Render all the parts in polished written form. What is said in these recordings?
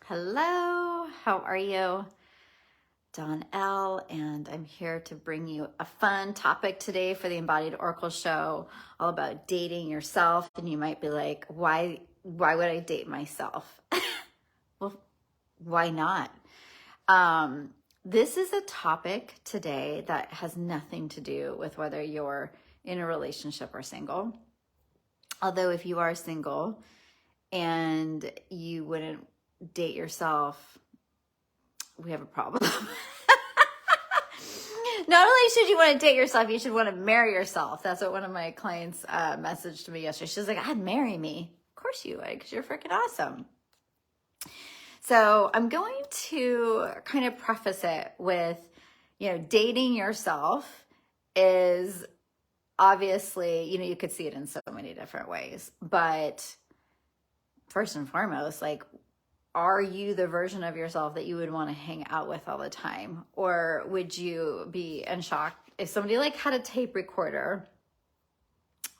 Hello, how are you? Dawn L, and I'm here to bring you a fun topic today for the Embodied Oracle show, all about dating yourself. And you might be like, why would I date myself? Well, why not? This is a topic today that has nothing to do with whether you're in a relationship or single. Although if you are single and you wouldn't date yourself, we have a problem. Not only should you want to date yourself, you should want to marry yourself. That's what one of my clients messaged to me yesterday. She's like, I'd marry me. Of course you would, because you're freaking awesome. So I'm going to kind of preface it with, dating yourself is obviously, you could see it in so many different ways. But first and foremost, are you the version of yourself that you would want to hang out with all the time? Or would you be in shock if somebody had a tape recorder?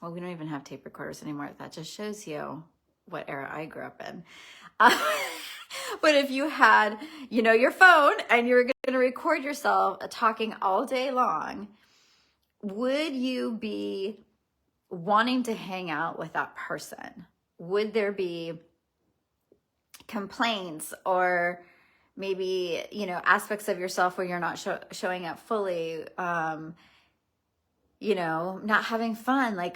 Well, we don't even have tape recorders anymore. That just shows you what era I grew up in. But if you had, your phone and you're going to record yourself talking all day long, would you be wanting to hang out with that person? Would there be complaints or maybe, aspects of yourself where you're not showing up fully, not having fun?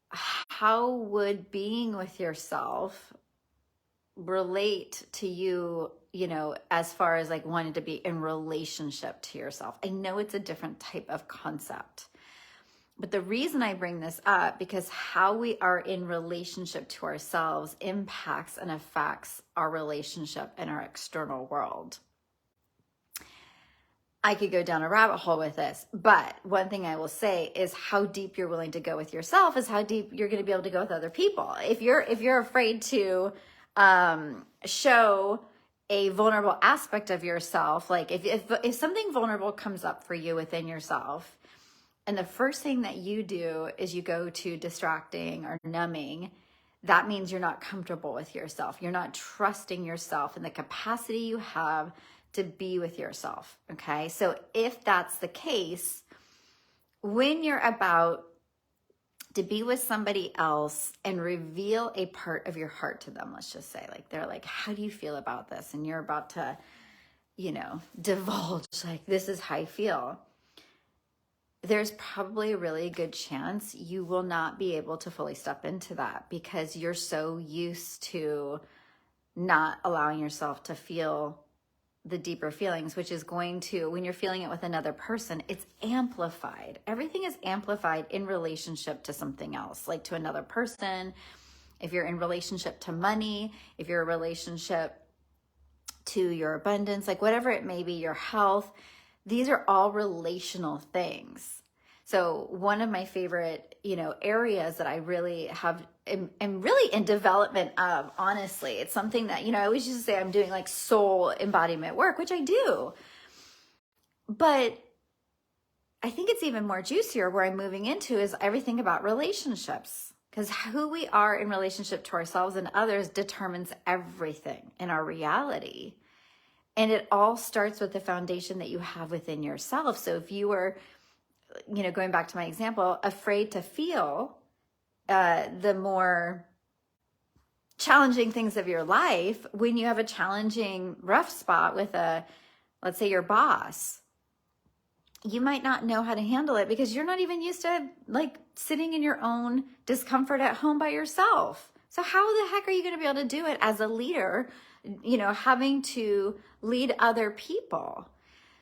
How would being with yourself relate to you, as far as wanting to be in relationship to yourself? I know it's a different type of concept. But the reason I bring this up, because how we are in relationship to ourselves impacts and affects our relationship in our external world. I could go down a rabbit hole with this, but one thing I will say is how deep you're willing to go with yourself is how deep you're going to be able to go with other people. If you're afraid to show a vulnerable aspect of yourself, if something vulnerable comes up for you within yourself, and the first thing that you do is you go to distracting or numbing, that means you're not comfortable with yourself. You're not trusting yourself and the capacity you have to be with yourself, okay? So if that's the case, when you're about to be with somebody else and reveal a part of your heart to them, let's just say, they're like, how do you feel about this? And you're about to, divulge, this is how I feel. There's probably a really good chance you will not be able to fully step into that because you're so used to not allowing yourself to feel the deeper feelings, which is going to, when you're feeling it with another person, it's amplified. Everything is amplified in relationship to something else, to another person. If you're in relationship to money, if you're in relationship to your abundance, whatever it may be, your health, these are all relational things. So one of my favorite, areas that I really am really in development of, honestly, it's something that, I always used to say I'm doing soul embodiment work, which I do. But I think it's even more juicier where I'm moving into is everything about relationships. Because who we are in relationship to ourselves and others determines everything in our reality. And it all starts with the foundation that you have within yourself. So if you were, going back to my example, afraid to feel the more challenging things of your life, when you have a challenging, rough spot with let's say your boss, you might not know how to handle it because you're not even used to sitting in your own discomfort at home by yourself. So how the heck are you going to be able to do it as a leader, having to lead other people?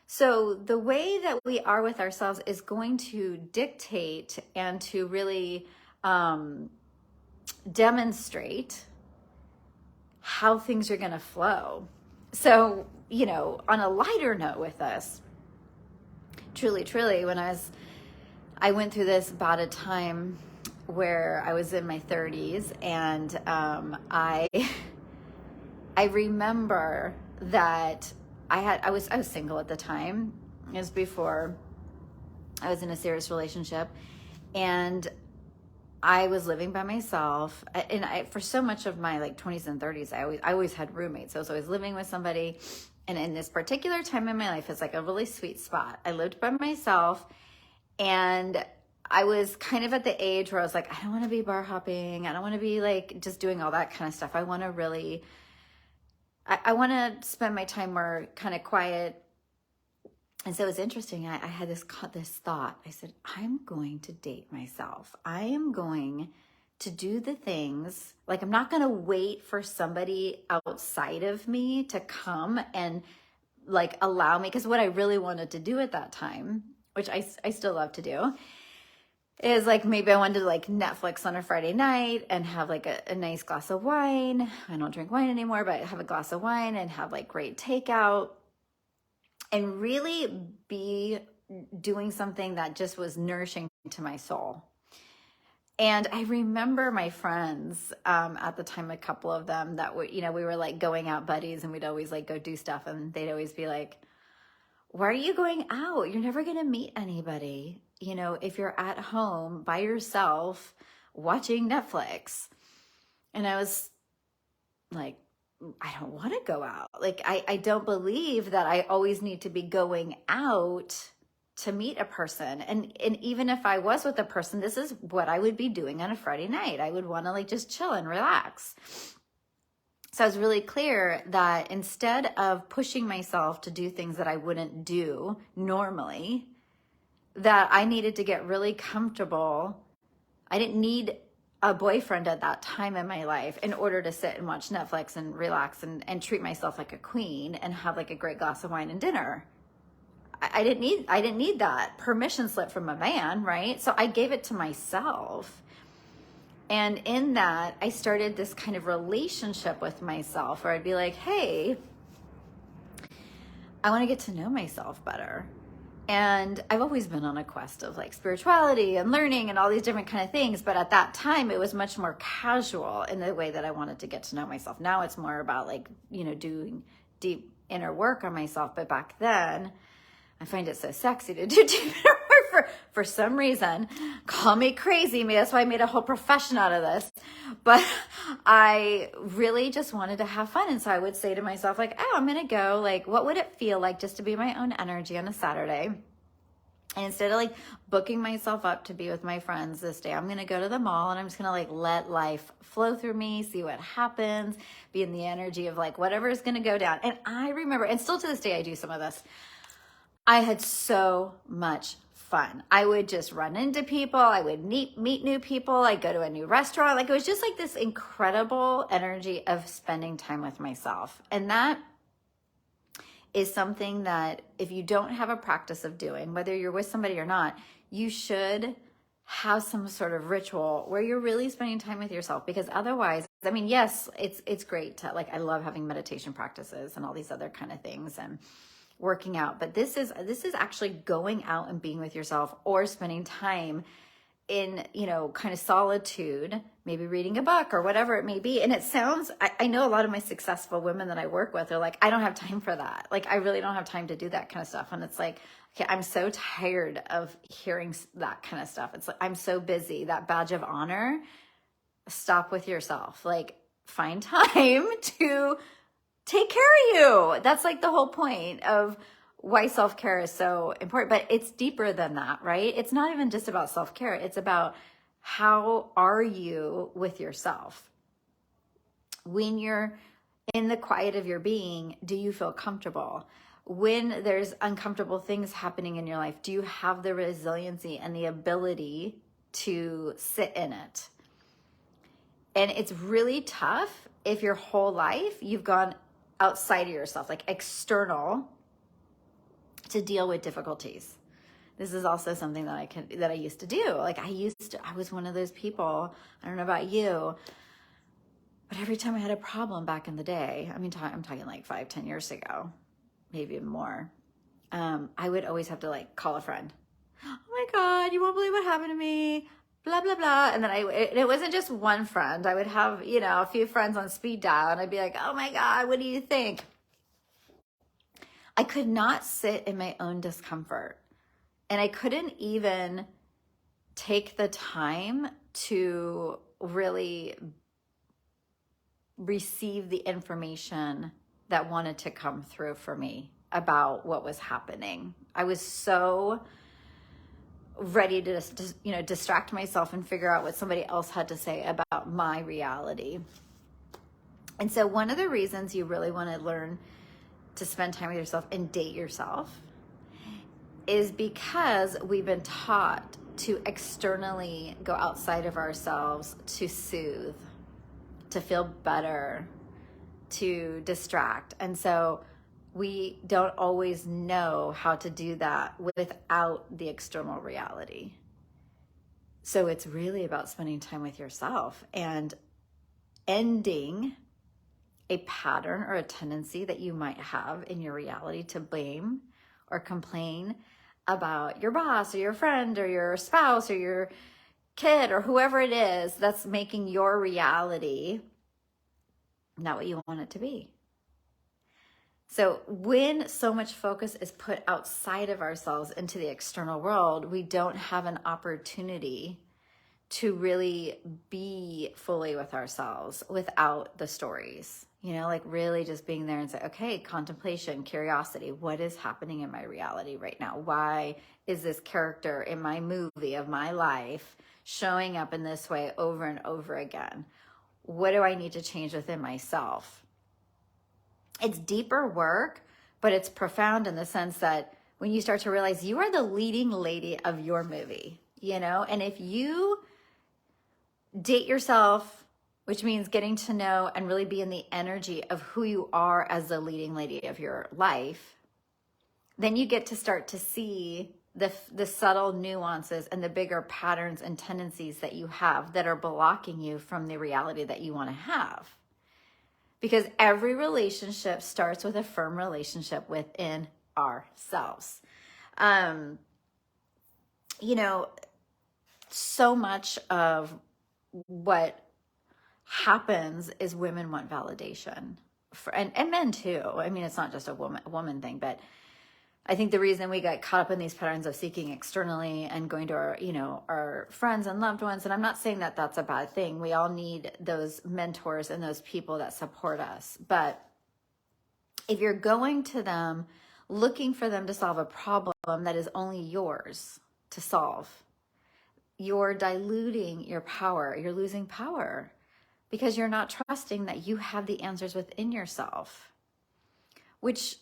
So the way that we are with ourselves is going to dictate and to really demonstrate how things are going to flow. So, on a lighter note with us, truly, when I went through this about a time where I was in my 30s, and I remember that I was single at the time. It was before I was in a serious relationship, and I was living by myself, and for so much of my like 20s and 30s, I always had roommates. So I was always living with somebody. And in this particular time in my life, it's like a really sweet spot. I lived by myself, and I was kind of at the age where I was like, I don't want to be bar hopping. I don't want to be like just doing all that kind of stuff. I want to really, I want to spend my time more kind of quiet. And so it was interesting. I had this thought. I said, I'm going to date myself. I am going to do the things, like I'm not going to wait for somebody outside of me to come and like allow me. Because what I really wanted to do at that time, which I still love to do, is like maybe I wanted to like Netflix on a Friday night and have like a nice glass of wine. I don't drink wine anymore, but have a glass of wine and have like great takeout and really be doing something that just was nourishing to my soul. And I remember my friends at the time, a couple of them that were, we were like going out buddies, and we'd always like go do stuff, and they'd always be like, why are you going out? You're never going to meet anybody, if you're at home by yourself watching Netflix. And I was like, I don't want to go out. Like, I don't believe that I always need to be going out to meet a person. And even if I was with a person, this is what I would be doing on a Friday night. I would want to like just chill and relax. So I was really clear that instead of pushing myself to do things that I wouldn't do normally, that I needed to get really comfortable. I didn't need a boyfriend at that time in my life in order to sit and watch Netflix and relax and treat myself like a queen and have like a great glass of wine and dinner. I didn't need that permission slip from a man, right? So I gave it to myself. And in that, I started this kind of relationship with myself where I'd be like, hey, I want to get to know myself better. And I've always been on a quest of like spirituality and learning and all these different kind of things. But at that time, it was much more casual in the way that I wanted to get to know myself. Now it's more about like, doing deep inner work on myself. But back then, I find it so sexy to do deep inner work for some reason. Call me crazy. That's why I made a whole profession out of this. But I really just wanted to have fun. And so I would say to myself, like, oh, I'm going to go. Like, what would it feel like just to be my own energy on a Saturday? And instead of like booking myself up to be with my friends this day, I'm going to go to the mall and I'm just going to like let life flow through me, see what happens, be in the energy of like whatever is going to go down. And I remember, and still to this day, I do some of this. I had so much fun. I would just run into people. I would meet new people. I'd go to a new restaurant. Like it was just like this incredible energy of spending time with myself. And that is something that if you don't have a practice of doing, whether you're with somebody or not, you should have some sort of ritual where you're really spending time with yourself. Because otherwise, I mean, yes, it's great to like, I love having meditation practices and all these other kind of things and working out, but this is actually going out and being with yourself or spending time in, kind of solitude, maybe reading a book or whatever it may be. And it sounds, I know a lot of my successful women that I work with are like, I don't have time for that. Like, I really don't have time to do that kind of stuff. And it's like, okay, I'm so tired of hearing that kind of stuff. It's like, I'm so busy. That badge of honor, stop with yourself. Like, find time to take care of you. That's like the whole point of why self-care is so important. But it's deeper than that, right? It's not even just about self-care. It's about how are you with yourself? When you're in the quiet of your being, do you feel comfortable? When there's uncomfortable things happening in your life, do you have the resiliency and the ability to sit in it? And it's really tough if your whole life you've gone outside of yourself, like external, to deal with difficulties. This is also something that I used to do. Like I was one of those people, I don't know about you, but every time I had a problem back in the day, I mean, I'm talking like 5-10 years ago, maybe even more, I would always have to like call a friend. Oh my God, you won't believe what happened to me. Blah, blah, blah. And then it wasn't just one friend. I would have, a few friends on speed dial and I'd be like, oh my God, what do you think? I could not sit in my own discomfort. And I couldn't even take the time to really receive the information that wanted to come through for me about what was happening. I was so ready to just, distract myself and figure out what somebody else had to say about my reality. And so one of the reasons you really want to learn to spend time with yourself and date yourself is because we've been taught to externally go outside of ourselves to soothe, to feel better, to distract. And so we don't always know how to do that without the external reality. So it's really about spending time with yourself and ending a pattern or a tendency that you might have in your reality to blame or complain about your boss or your friend or your spouse or your kid or whoever it is that's making your reality not what you want it to be. So when so much focus is put outside of ourselves into the external world, we don't have an opportunity to really be fully with ourselves without the stories. Like really just being there and say, okay, contemplation, curiosity, what is happening in my reality right now? Why is this character in my movie of my life showing up in this way over and over again? What do I need to change within myself? It's deeper work, but it's profound in the sense that when you start to realize you are the leading lady of your movie, and if you date yourself, which means getting to know and really be in the energy of who you are as the leading lady of your life, then you get to start to see the subtle nuances and the bigger patterns and tendencies that you have that are blocking you from the reality that you want to have. Because every relationship starts with a firm relationship within ourselves. So much of what happens is women want validation and men too. I mean, it's not just a woman thing, but I think the reason we get caught up in these patterns of seeking externally and going to our friends and loved ones, and I'm not saying that that's a bad thing. We all need those mentors and those people that support us. But if you're going to them, looking for them to solve a problem that is only yours to solve, you're diluting your power. You're losing power because you're not trusting that you have the answers within yourself, which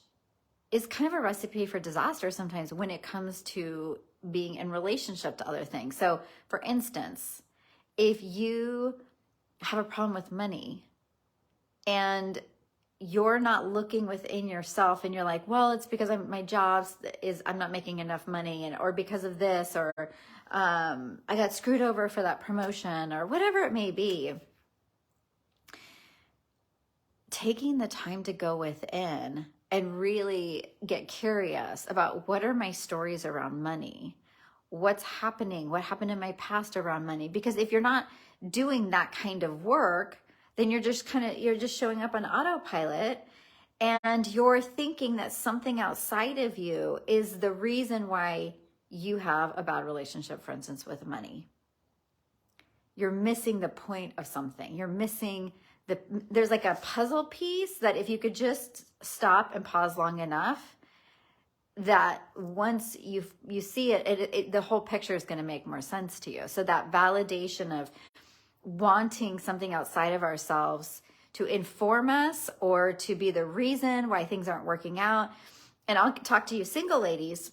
is kind of a recipe for disaster sometimes when it comes to being in relationship to other things. So for instance, if you have a problem with money and you're not looking within yourself and you're like, well, it's because my job is I'm not making enough money, or because of this, or I got screwed over for that promotion, or whatever it may be. Taking the time to go within and really get curious about what are my stories around money? What's happening? What happened in my past around money? Because if you're not doing that kind of work, then you're just showing up on autopilot, and you're thinking that something outside of you is the reason why you have a bad relationship, for instance, with money. You're missing the point of something. You're missing there's like a puzzle piece that if you could just stop and pause long enough, that once you see it, the whole picture is going to make more sense to you. So that validation of wanting something outside of ourselves to inform us or to be the reason why things aren't working out. And I'll talk to you single ladies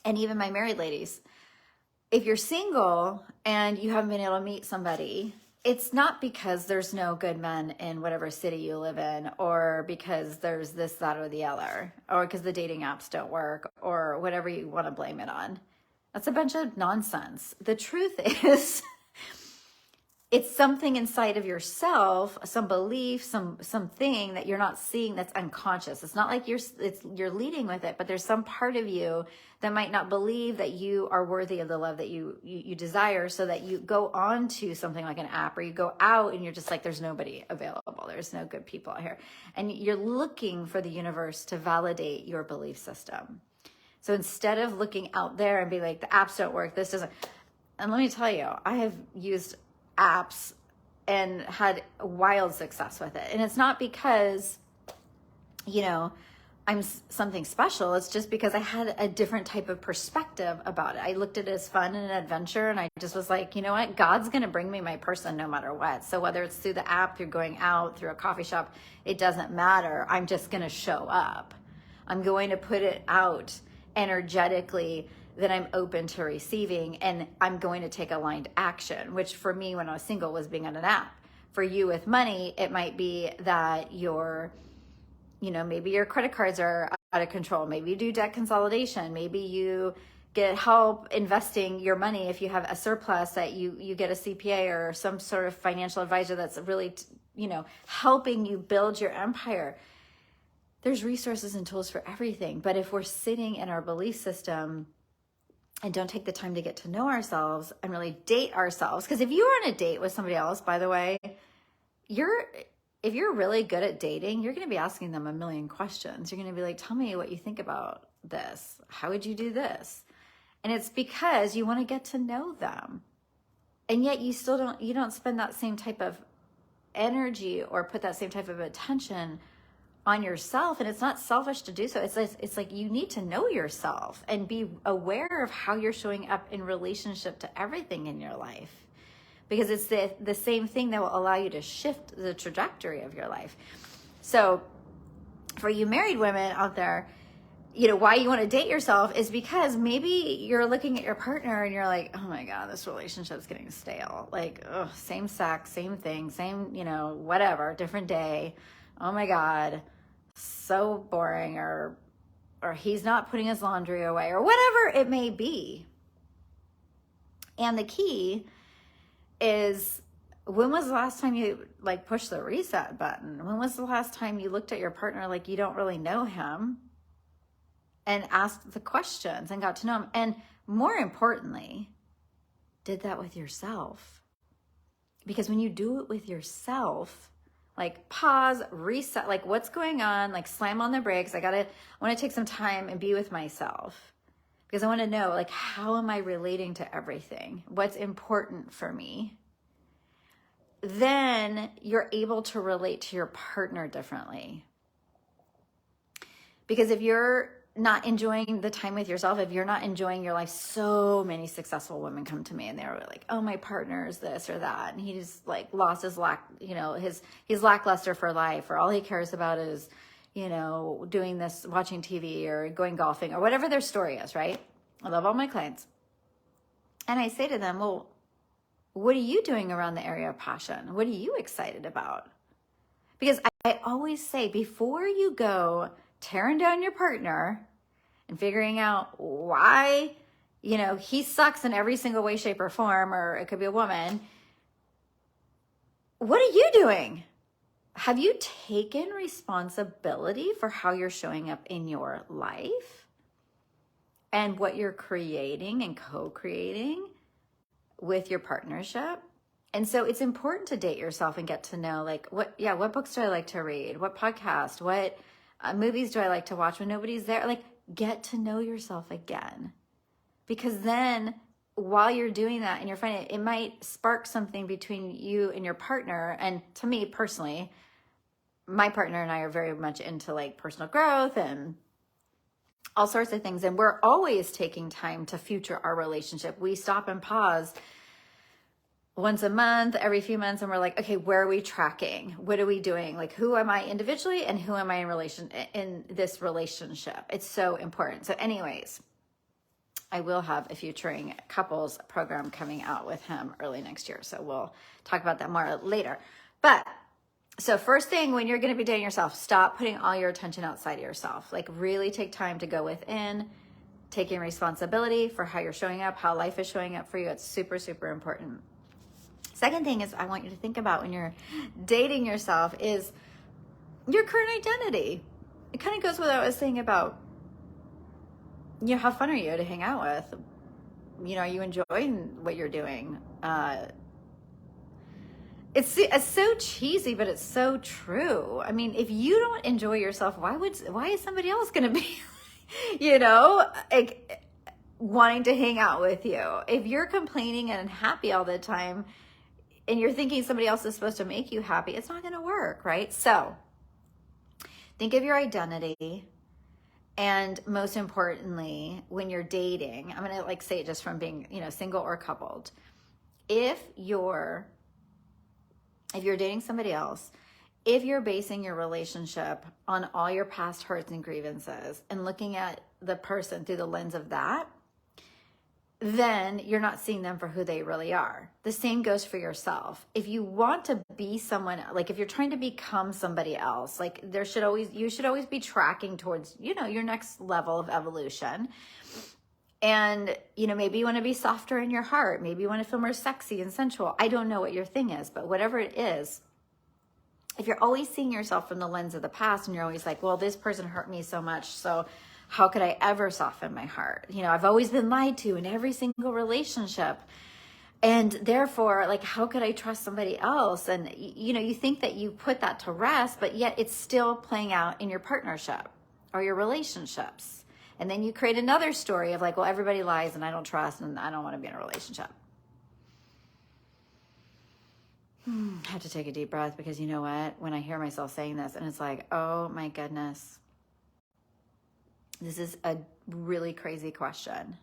and even my married ladies. If you're single and you haven't been able to meet somebody, it's not because there's no good men in whatever city you live in, or because there's this, that, or the other, or because the dating apps don't work, or whatever you want to blame it on. That's a bunch of nonsense. The truth is, it's something inside of yourself, some belief, something that you're not seeing that's unconscious. It's not like you're leading with it, but there's some part of you that might not believe that you are worthy of the love that you desire, so that you go on to something like an app, or you go out and you're just like, there's nobody available. There's no good people out here. And you're looking for the universe to validate your belief system. So instead of looking out there and be like, the apps don't work, this doesn't, And let me tell you, I have used apps and had wild success with it. And it's not because, you know, I'm something special. It's just because I had a different type of perspective about it. I looked at it as fun and an adventure, and I just was like, you know what? God's going to bring me my person no matter what. So whether it's through the app, through going out, through a coffee shop, it doesn't matter. I'm just going to show up. I'm going to put it out energetically that I'm open to receiving, and I'm going to take aligned action, which for me when I was single was being on an app. For you with money, it might be that maybe your credit cards are out of control. Maybe you do debt consolidation. Maybe you get help investing your money. If you have a surplus, that you get a CPA or some sort of financial advisor that's really, helping you build your empire. There's resources and tools for everything. But if we're sitting in our belief system and don't take the time to get to know ourselves and really date ourselves, because if you are on a date with somebody else, by the way, if you're really good at dating, you're going to be asking them a million questions. You're going to be like, tell me what you think about this. How would you do this? And it's because you want to get to know them. And yet you don't spend that same type of energy or put that same type of attention on yourself. And it's not selfish to do so. It's like you need to know yourself and be aware of how you're showing up in relationship to everything in your life. Because it's the same thing that will allow you to shift the trajectory of your life. So for you married women out there, why you want to date yourself is because maybe you're looking at your partner and you're like, oh my God, this relationship's getting stale. Like, same sex, same thing, same, whatever, different day. Oh my God, so boring, or he's not putting his laundry away, or whatever it may be. And the key is, when was the last time you pushed the reset button? When was the last time you looked at your partner like you don't really know him and asked the questions and got to know him? And more importantly, did that with yourself. Because when you do it with yourself, pause, reset, what's going on, slam on the brakes. I want to take some time and be with myself. Because I want to know, how am I relating to everything? What's important for me? Then you're able to relate to your partner differently. Because if you're not enjoying the time with yourself, if you're not enjoying your life, so many successful women come to me and they're like, oh, my partner is this or that. And he's lost his he's lackluster for life, or all he cares about is, doing this, watching TV or going golfing or whatever their story is, right? I love all my clients. And I say to them, well, what are you doing around the area of passion? What are you excited about? Because I always say, before you go tearing down your partner and figuring out why, he sucks in every single way, shape, or form, or it could be a woman, what are you doing? Have you taken responsibility for how you're showing up in your life and what you're creating and co-creating with your partnership? And so it's important to date yourself and get to know, what books do I like to read? What podcast? What movies do I like to watch when nobody's there? Get to know yourself again. Because then while you're doing that and you're finding it might spark something between you and your partner. And to me personally, my partner and I are very much into personal growth and all sorts of things. And we're always taking time to future our relationship. We stop and pause once a month, every few months, and we're like, okay, where are we tracking? What are we doing? Who am I individually and who am I in this relationship? It's so important. So anyways, I will have a Futuring Couples program coming out with him early next year. So we'll talk about that more later. But so first thing, when you're going to be dating yourself, stop putting all your attention outside of yourself. Really take time to go within, taking responsibility for how you're showing up, how life is showing up for you. It's super, super important. Second thing is I want you to think about when you're dating yourself is your current identity. It kind of goes with what I was saying about, how fun are you to hang out with? Are you enjoying what you're doing? It's so cheesy, but it's so true. I mean, if you don't enjoy yourself, why is somebody else going to be, wanting to hang out with you. If you're complaining and unhappy all the time and you're thinking somebody else is supposed to make you happy, it's not going to work, right? So think of your identity. And most importantly, when you're dating, I'm going to like say it just from being, single or coupled. If you're dating somebody else, if you're basing your relationship on all your past hurts and grievances and looking at the person through the lens of that, then you're not seeing them for who they really are. The same goes for yourself. If you want to be someone, like if you're trying to become somebody else, like you should always be tracking towards, your next level of evolution. And, maybe you want to be softer in your heart. Maybe you want to feel more sexy and sensual. I don't know what your thing is, but whatever it is, if you're always seeing yourself from the lens of the past and you're always like, well, this person hurt me so much, so how could I ever soften my heart? I've always been lied to in every single relationship. And therefore, like, how could I trust somebody else? And, you think that you put that to rest, but yet it's still playing out in your partnership or your relationships. And then you create another story of like, well, everybody lies and I don't trust and I don't want to be in a relationship. I have to take a deep breath because you know what? When I hear myself saying this and it's like, oh my goodness, this is a really crazy question.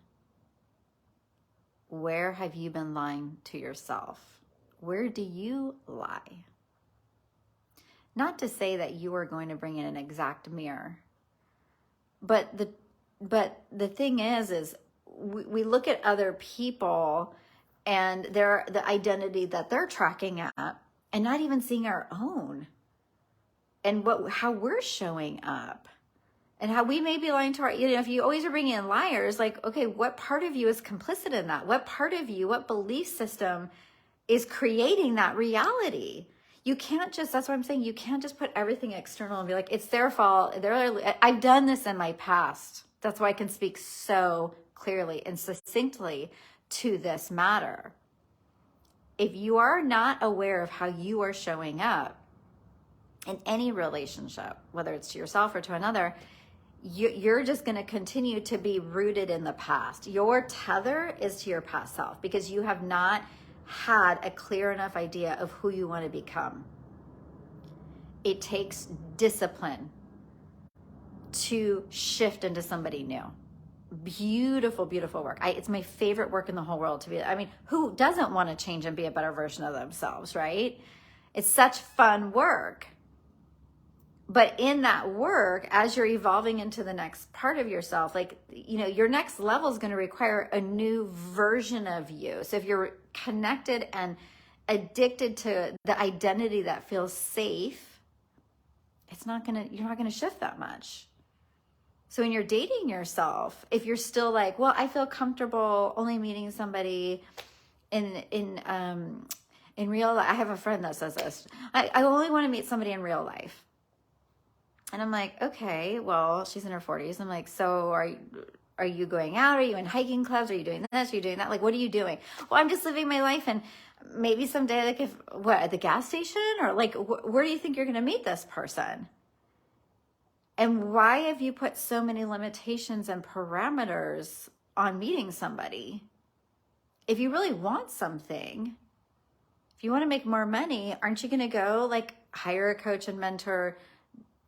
Where have you been lying to yourself? Where do you lie? Not to say that you are going to bring in an exact mirror, but the thing is we look at other people and the identity that they're tracking at and not even seeing our own and how we're showing up. And how we may be lying to our, if you always are bringing in liars, like, okay, what part of you is complicit in that? What part of you, what belief system is creating that reality? You can't just, that's what I'm saying, you can't just put everything external and be like, it's their fault. I've done this in my past. That's why I can speak so clearly and succinctly to this matter. If you are not aware of how you are showing up in any relationship, whether it's to yourself or to another, you're just going to continue to be rooted in the past. Your tether is to your past self because you have not had a clear enough idea of who you want to become. It takes discipline to shift into somebody new. Beautiful, beautiful work. It's my favorite work in the whole world to be. Who doesn't want to change and be a better version of themselves, right? It's such fun work. But in that work, as you're evolving into the next part of yourself, like, your next level is going to require a new version of you. So if you're connected and addicted to the identity that feels safe, you're not going to shift that much. So when you're dating yourself, if you're still like, well, I feel comfortable only meeting somebody in real life. I have a friend that says this. I only want to meet somebody in real life. And I'm like, okay, well, she's in her 40s. I'm like, so are you going out? Are you in hiking clubs? Are you doing this? Are you doing that? Like, what are you doing? Well, I'm just living my life. And maybe someday, like at the gas station? Or like, where do you think you're going to meet this person? And why have you put so many limitations and parameters on meeting somebody? If you really want something, if you want to make more money, aren't you going to go like hire a coach and mentor,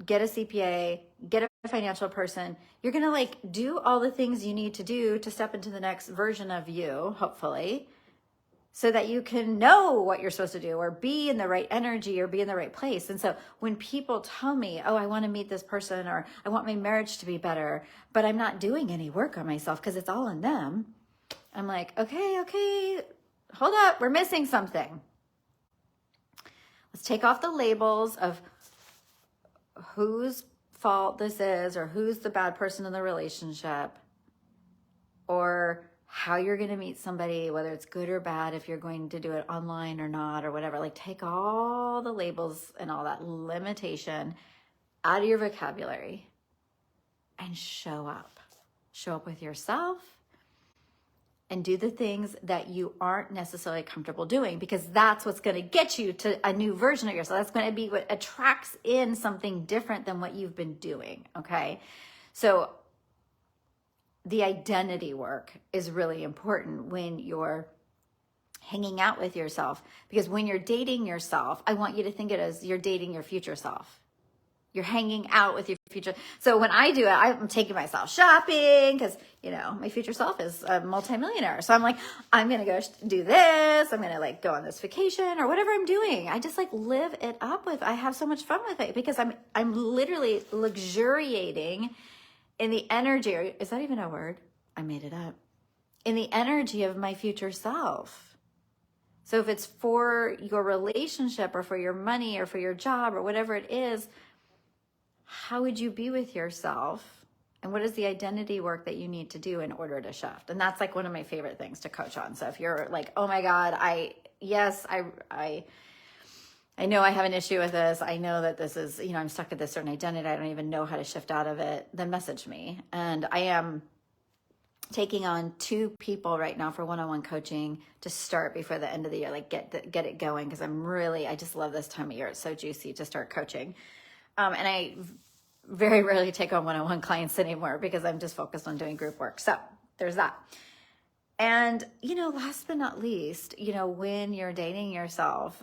get a CPA, get a financial person? You're going to like do all the things you need to do to step into the next version of you, hopefully, so that you can know what you're supposed to do or be in the right energy or be in the right place. And so when people tell me, oh, I want to meet this person or I want my marriage to be better, but I'm not doing any work on myself because it's all in them, I'm like, okay, hold up. We're missing something. Let's take off the labels of whose fault this is or who's the bad person in the relationship or how you're going to meet somebody, whether it's good or bad, if you're going to do it online or not or whatever. Like, take all the labels and all that limitation out of your vocabulary and show up. Show up with yourself and do the things that you aren't necessarily comfortable doing, because that's what's going to get you to a new version of yourself. That's going to be what attracts in something different than what you've been doing. Okay. So the identity work is really important when you're hanging out with yourself, because when you're dating yourself, I want you to think it as you're dating your future self. You're hanging out with your future. So when I do it, I'm taking myself shopping because, you know, my future self is a multimillionaire. So I'm like, I'm going to go do this. I'm going to like go on this vacation or whatever I'm doing. I just like live it up with, I have so much fun with it because I'm literally luxuriating in the energy. Is that even a word? I made it up. In the energy of my future self. So if it's for your relationship or for your money or for your job or whatever it is, how would you be with yourself? And what is the identity work that you need to do in order to shift? And that's like one of my favorite things to coach on. So if you're like, oh my God, I know I have an issue with this. I know that this is, you know, I'm stuck at this certain identity. I don't even know how to shift out of it. Then message me. And I am taking on 2 people right now for one-on-one coaching to start before the end of the year, like get it going. Cause I just love this time of year. It's so juicy to start coaching. And I very rarely take on one-on-one clients anymore because I'm just focused on doing group work. So there's that. And, you know, last but not least, you know, when you're dating yourself,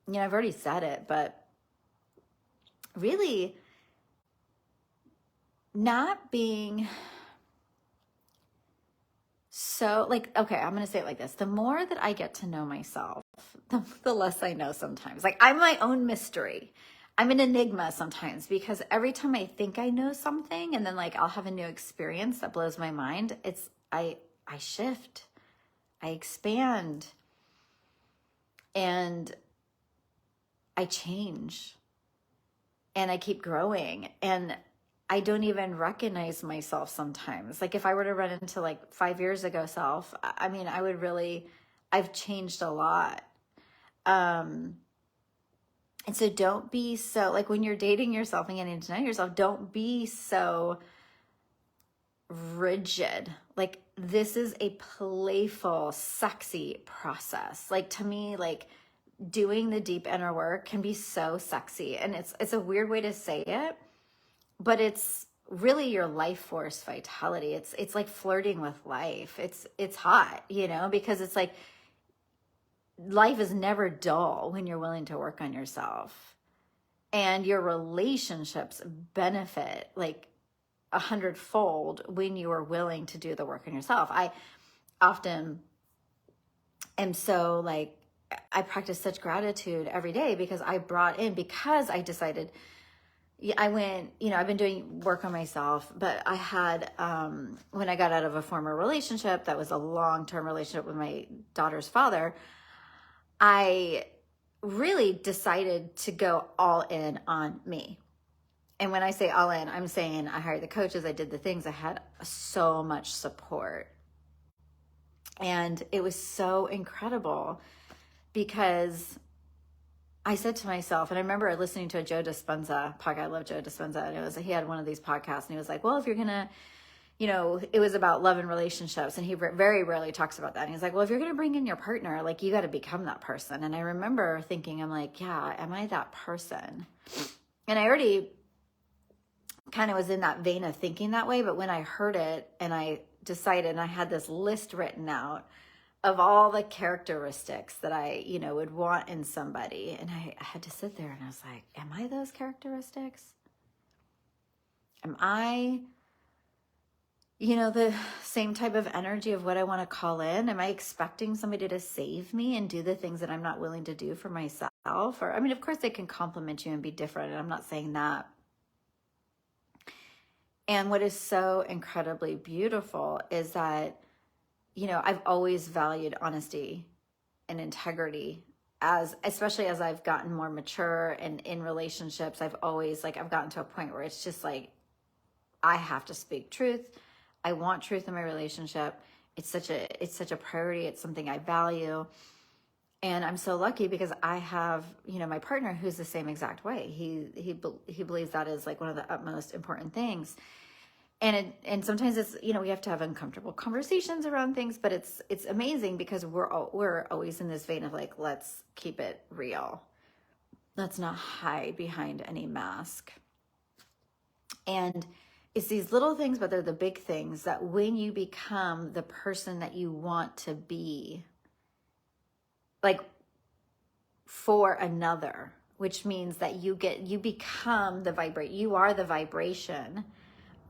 you know, I've already said it, but really not being so like, okay, I'm going to say it like this. The more that I get to know myself, the less I know sometimes. Like I'm my own mystery. I'm an enigma sometimes because every time I think I know something and then like I'll have a new experience that blows my mind, I shift, I expand, and I change, and I keep growing, and I don't even recognize myself sometimes. Like if I were to run into like 5 years ago self, I mean, I've changed a lot. And so don't be so, like when you're dating yourself and getting to know yourself, don't be so rigid. Like this is a playful, sexy process. Like to me, like doing the deep inner work can be so sexy. And it's a weird way to say it, but it's really your life force vitality. It's like flirting with life. It's hot, you know, because it's like, life is never dull when you're willing to work on yourself, and your relationships benefit like 100-fold when you are willing to do the work on yourself. I often am so like, I practice such gratitude every day because I decided, I went, you know, I've been doing work on myself, but I had, when I got out of a former relationship that was a long-term relationship with my daughter's father, I really decided to go all in on me. And when I say all in, I'm saying I hired the coaches, I did the things, I had so much support. And it was so incredible because I said to myself, and I remember listening to a Joe Dispenza podcast. I love Joe Dispenza. And he had one of these podcasts and he was like, well, if you're going to, you know, it was about love and relationships. And he very rarely talks about that. And he's like, well, if you're going to bring in your partner, like you got to become that person. And I remember thinking, I'm like, yeah, am I that person? And I already kind of was in that vein of thinking that way. But when I heard it and I decided, and I had this list written out of all the characteristics that I, you know, would want in somebody. And I had to sit there and I was like, am I those characteristics? Am I, you know, the same type of energy of what I want to call in? Am I expecting somebody to save me and do the things that I'm not willing to do for myself? Or, I mean, of course they can compliment you and be different, and I'm not saying that. And what is so incredibly beautiful is that, you know, I've always valued honesty and integrity, especially as I've gotten more mature and in relationships. I've gotten to a point where it's just like, I have to speak truth. I want truth in my relationship. It's such a priority. It's something I value. And I'm so lucky because I have, you know, my partner who's the same exact way. He believes that is like one of the utmost important things. And sometimes it's, you know, we have to have uncomfortable conversations around things, but it's amazing because we're always in this vein of like, let's keep it real. Let's not hide behind any mask. And It's these little things, but they're the big things that when you become the person that you want to be, like for another, which means that you become you are the vibration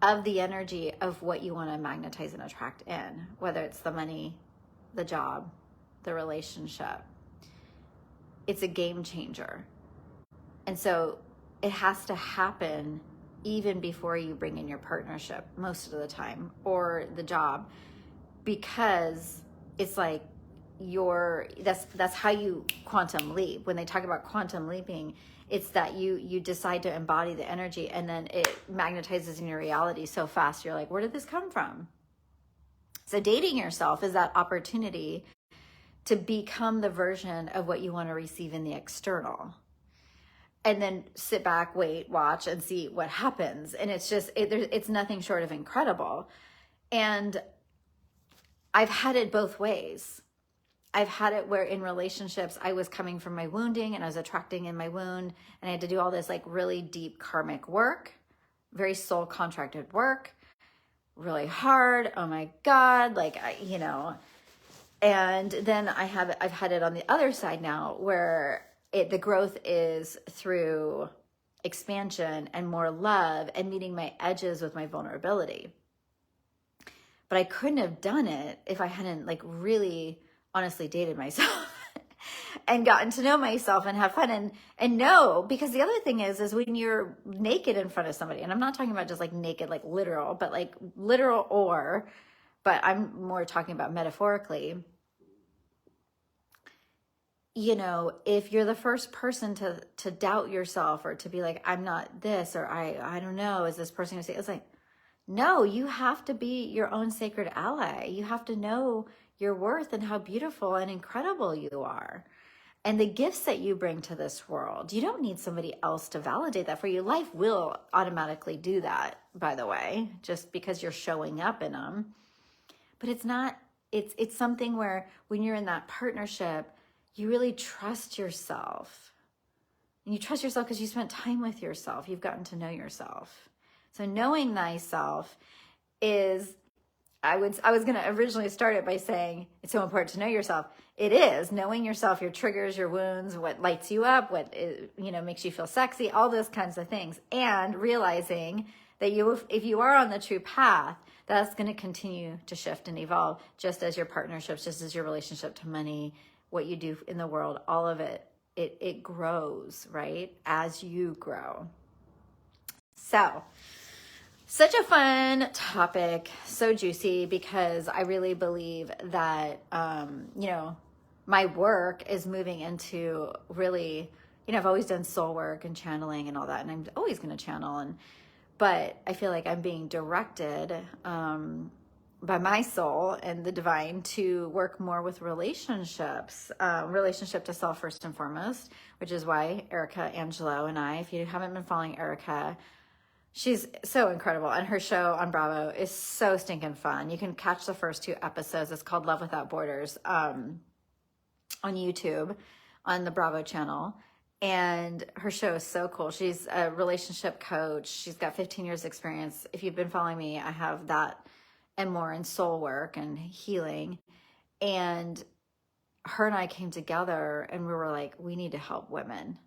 of the energy of what you want to magnetize and attract in, whether it's the money, the job, the relationship. It's a game changer. And so it has to happen even before you bring in your partnership most of the time, or the job, because it's like that's how you quantum leap. When they talk about quantum leaping, it's that you decide to embody the energy, and then it magnetizes in your reality so fast. You're like, where did this come from? So dating yourself is that opportunity to become the version of what you want to receive in the external. And then sit back, wait, watch, and see what happens. And it's just, it's nothing short of incredible. And I've had it both ways. I've had it where in relationships, I was coming from my wounding and I was attracting in my wound. And I had to do all this like really deep karmic work, very soul contracted work, really hard. Oh my God. Like, and then I've had it on the other side now where the growth is through expansion and more love and meeting my edges with my vulnerability. But I couldn't have done it if I hadn't like really honestly dated myself and gotten to know myself and have fun and know, because the other thing is when you're naked in front of somebody, and I'm not talking about just like naked, like literal, but like literal but I'm more talking about metaphorically. If you're the first person to doubt yourself or to be like, I'm not this, or I don't know, is this person gonna say, it's like, no, you have to be your own sacred ally. You have to know your worth and how beautiful and incredible you are and the gifts that you bring to this world. You don't need somebody else to validate that for you. Life will automatically do that, by the way, just because you're showing up in them. But it's something where when you're in that partnership, you really trust yourself. And you trust yourself because you spent time with yourself. You've gotten to know yourself. So knowing thyself is, I was going to originally start it by saying it's so important to know yourself. It is. Knowing yourself, your triggers, your wounds, what lights you up, what makes you feel sexy, all those kinds of things. And realizing that if you are on the true path, that's going to continue to shift and evolve, just as your partnerships, just as your relationship to money, what you do in the world, all of it grows, right? As you grow. So, such a fun topic, so juicy, because I really believe that, my work is moving into really, I've always done soul work and channeling and all that, and I'm always going to channel. But I feel like I'm being directed by my soul and the divine to work more with relationships, relationship to self first and foremost, which is why Erica Angelo and I, if you haven't been following Erica, she's so incredible. And her show on Bravo is so stinking fun. You can catch the first 2 episodes. It's called Love Without Borders on YouTube on the Bravo channel. And her show is so cool. She's a relationship coach. She's got 15 years experience. If you've been following me, I have that and more in soul work and healing. And her and I came together and we were like, we need to help women,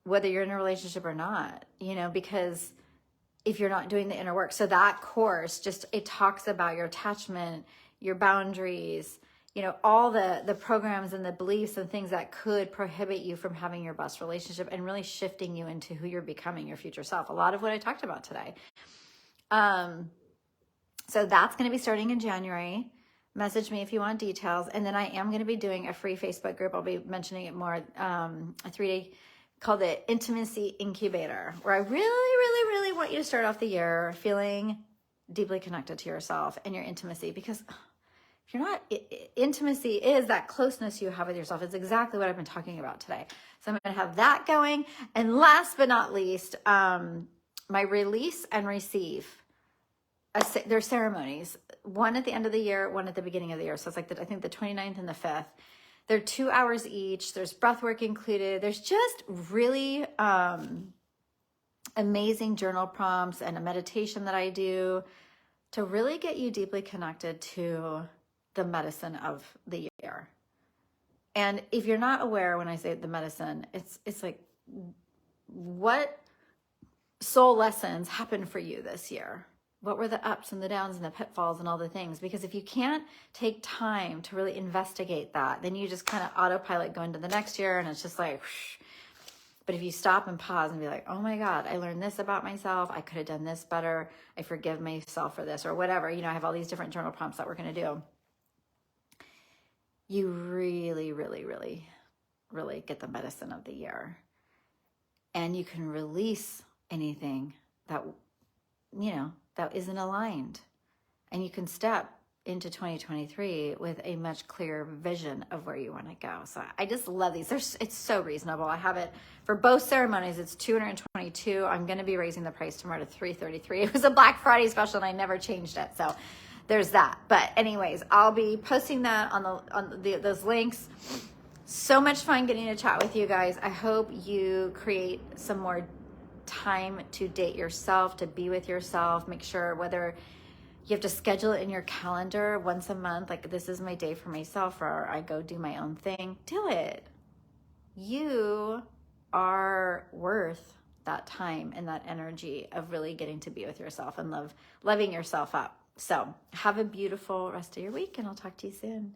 whether you're in a relationship or not, because if you're not doing the inner work. So that course, it talks about your attachment, your boundaries, all the programs and the beliefs and things that could prohibit you from having your best relationship and really shifting you into who you're becoming, your future self. A lot of what I talked about today. So that's going to be starting in January. Message me if you want details. And then I am going to be doing a free Facebook group. I'll be mentioning it more, a 3-day called the Intimacy Incubator, where I really, really, really want you to start off the year feeling deeply connected to yourself and your intimacy, because if you're not, intimacy is that closeness you have with yourself. It's exactly what I've been talking about today. So I'm going to have that going. And last but not least, my release and receive. There's ceremonies, one at the end of the year, one at the beginning of the year. So it's like I think the 29th and the 5th. They're 2 hours each. There's breath work included. There's just really amazing journal prompts and a meditation that I do to really get you deeply connected to the medicine of the year. And if you're not aware when I say the medicine, it's like, what soul lessons happened for you this year? What were the ups and the downs and the pitfalls and all the things? Because if you can't take time to really investigate that, then you just kind of autopilot go into the next year and it's just like, whoosh. But if you stop and pause and be like, oh my God, I learned this about myself. I could have done this better. I forgive myself for this or whatever. You know, I have all these different journal prompts that we're going to do. You really, really, really, really get the medicine of the year. And you can release anything that, you know, that isn't aligned. And you can step into 2023 with a much clearer vision of where you want to go. So I just love these. It's so reasonable. I have it for both ceremonies. It's $222. I'm going to be raising the price tomorrow to $333. It was a Black Friday special and I never changed it. So there's that. But anyways, I'll be posting that on those links. So much fun getting to chat with you guys. I hope you create some more time to date yourself, to be with yourself. Make sure whether you have to schedule it in your calendar once a month, like this is my day for myself, or I go do my own thing. Do it. You are worth that time and that energy of really getting to be with yourself and loving yourself up. So have a beautiful rest of your week and I'll talk to you soon.